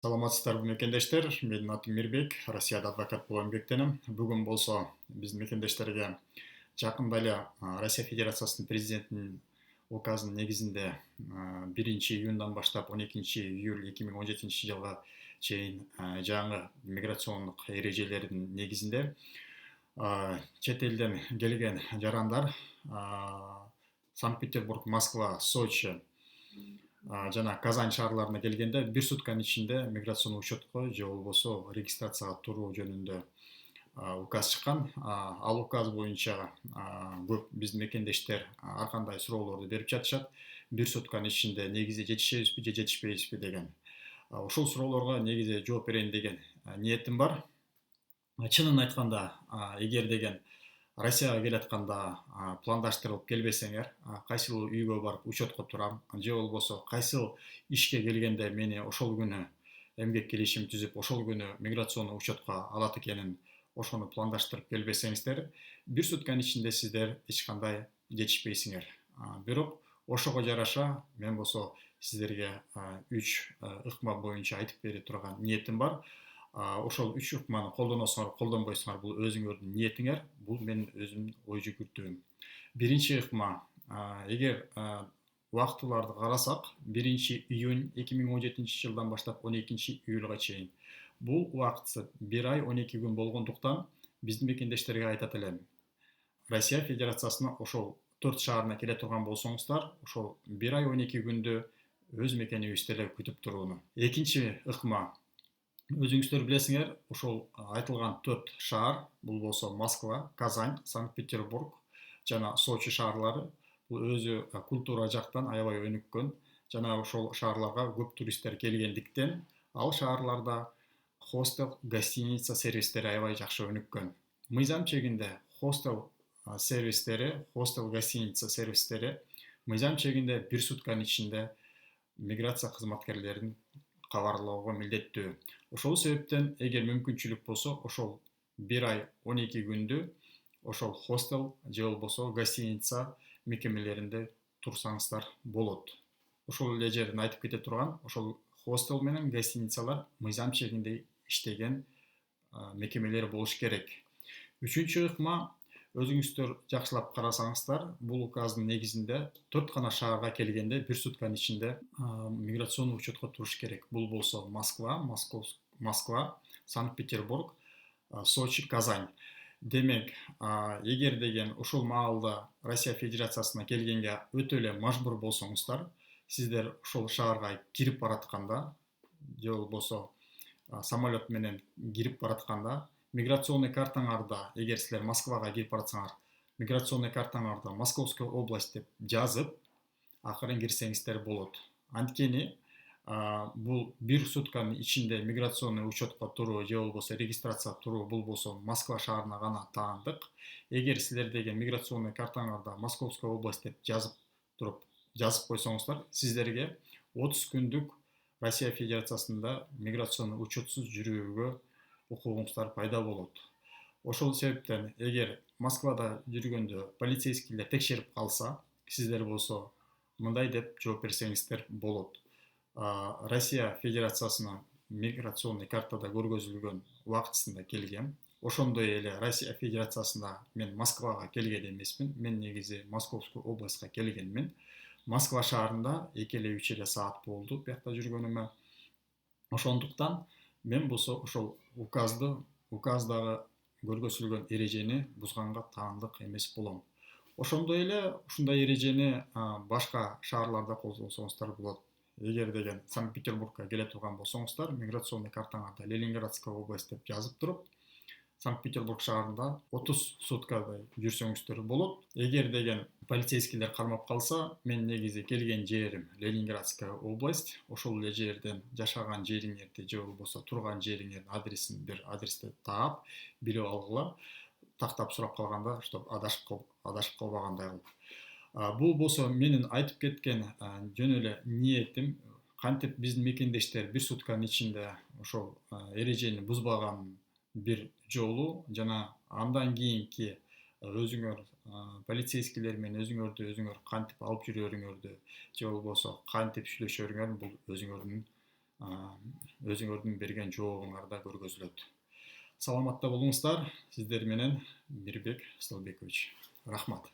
Саламатсыздарбы мекендештер, менин атым Мирбек, Россияда адвокат болуп эмгектенем. Бүгүн болсо биздин мекендештерге жакында эле Россия Федерациясынын президентинин указынын негизинде 1-июндан баштап 12-июль 2017 жылга чейин жаңы миграциондук эрежелердин негизинде чет элден келген жарандар Санкт-Петербург, Москва, Сочи жана Казань шаарларына келгенде 1 сутканын ичинде миграционный учетко же болбосо регистрацияга туруу жөнүндө указ чыккан. Ал указ боюнча көп биздин мекендештер ар кандай суроолорду берип жатышат. 1 сутканын ичинде негизи жетишебизби же жетишпейбизби деген. Ошол суроолорго негизи жооп берейин деген ниетим бар. Чынын айтканда, эгер деген Россияга келатканда пландаштырылып келбесеңер, кайсыл үйгө барып учетко турам, же болбосо кайсыл ишке келгенде мени ошол күнү эмгек келишим түзүп, ошол күнү миграционный учетко алат экенин ошону пландаштырып келбесеңиздер, 1 сутканын ичинде сиздер эч кандай жетишпейсиңер. Бирок ошого жараша мен болсо сиздерге 3 ыкма боюнча айтып бере турган ниетим бар. Ошол 3 ыкманы колдоносуңар, колдонбойсуңар, бул өзүңөрдүн ниетиңер, бул менин өзүмдүн ой жүгүртүүм. Биринчи ыкма, эгер убактыларды карасак, 1-июнь 2017 жылдан баштап 12-июлга чейин бул убакытсы 1 ай 12 күн болгондуктан биздин мекендештерге айтат элем. Россия Федерациясына ошол 4 шаарына келе турган болсоңуздар, ошол 1 ай 12 күндү өз мекенибизде эле күтүп турууну. Экинчи ыкма, өзүңүздөр билесиңер, ошол айтылган 4 шаар, бул болсо Москва, Казань, Санкт-Петербург жана Сочи шаарлары, бул өзү культура жактан аябай өнүккөн жана ошол шаарларга көп туристтер келгендиктен, ал шаарларда хостел, гостиница сервистери аябай жакшы өнүккөн. Мыйзам чегинде хостел сервистери, хостел, гостиница сервистери мыйзам чегинде 1 сутканын ичинде миграция кызматкерлерин кабарлоого милдеттүү. Ошол себептен эгер мүмкүнчүлүк болсо, ошол 1 ай 12 күндү ошол хостел же болбосо гостиница мекемелеринде турсаңыздар болот. Ошол эле жерден айтып кете турган, ошол хостел менен гостиницалар мыйзам чегинде иштеген мекемелер болуш керек. Үчүнчү ыкма, өзүңүздөр жакшылап карасаңыздар, бул указдын негизинде 4 гана шаарга келгенде 1 сутканын ичинде миграционный учетко туруш керек. Бул болсо Москва, Санкт-Петербург, Сочи, Казань. Демек, эгер деген ушул маалда Россия Федерациясына келгенге өтө эле мажбур болсоңуздар, сиздер ошол шаарга кирип баратканда же болбосо самолет менен кирип баратканда, миграционный картаңарда, эгер силер Москвага кирип баратсаңар, миграционный картаңарда Московская область деп жазып, акырын кирсеңиздер болот. Анткени бул 1 сутканын ичинде миграционный учетко туруу же болбосо регистрация туруу, бул болсо Москва шаарына гана таандык. Эгер силер деген миграционный картаңарда Московская область деп жазып койсоңуздар, сиздерге 30 күндүк Россия Федерациясында миграционный учетсуз жүрүүгө укугуңуздар пайда болот. Ошол себептен эгер Москвада жүргөндө полицейскийлер текшерип калса, сиздер болсо мындай деп жооп берсеңиздер болот. Россия Федерациясына миграционный картада көргөзүлгөн убактысында келгем. Ошондой эле Россия Федерациясында мен Москвага келген эмесмин. Мен негизи Московская областька келгенмин. Москва шаарында 2-3 эле саат болду биякта жүргөнүмө. Ошондуктан мен болсо ошол указдагы көргөзүлгөн эрежени бузганга таандык эмес болом. Ошондой эле ушундай эрежени башка шаарларда колдонсоңуздар болот. Эгер деген Санкт-Петербургка келе турган болсоңуздар, миграционный картаңарда Ленинградская область деп жазып туруп, Санкт-Петербург шаарында 30 суткадай жүрсөңүздөр болот. Эгер деген полицейскийлер кармап калса, мен негизи келген жерим Ленинградская область, ошол эле жерден жашаган жериңерди же болбосо турган жериңердин адресин бир адресте таап, билип алгыла, тактап сурап калганда, чтоб адашып калбагандай кылып. Бул болсо менин айтып кеткен жөн эле ниетим. Кантип биздин мекендештер 1 сутканын ичинде ошол эрежени бузбаган бир жолу жана андан кийинки өзүңөр полицейскийлер менен өзүңөр кантип алып жүрөрүңөрдү же болбосо кантип сүйлөшөрүңөр, бул өзүңөрдүн өзүңөрдүн берген жообуңарда көргөзүлөт. Саламатта болуңуздар. Сиздер менен Мирбек Столбекович. Рахмат.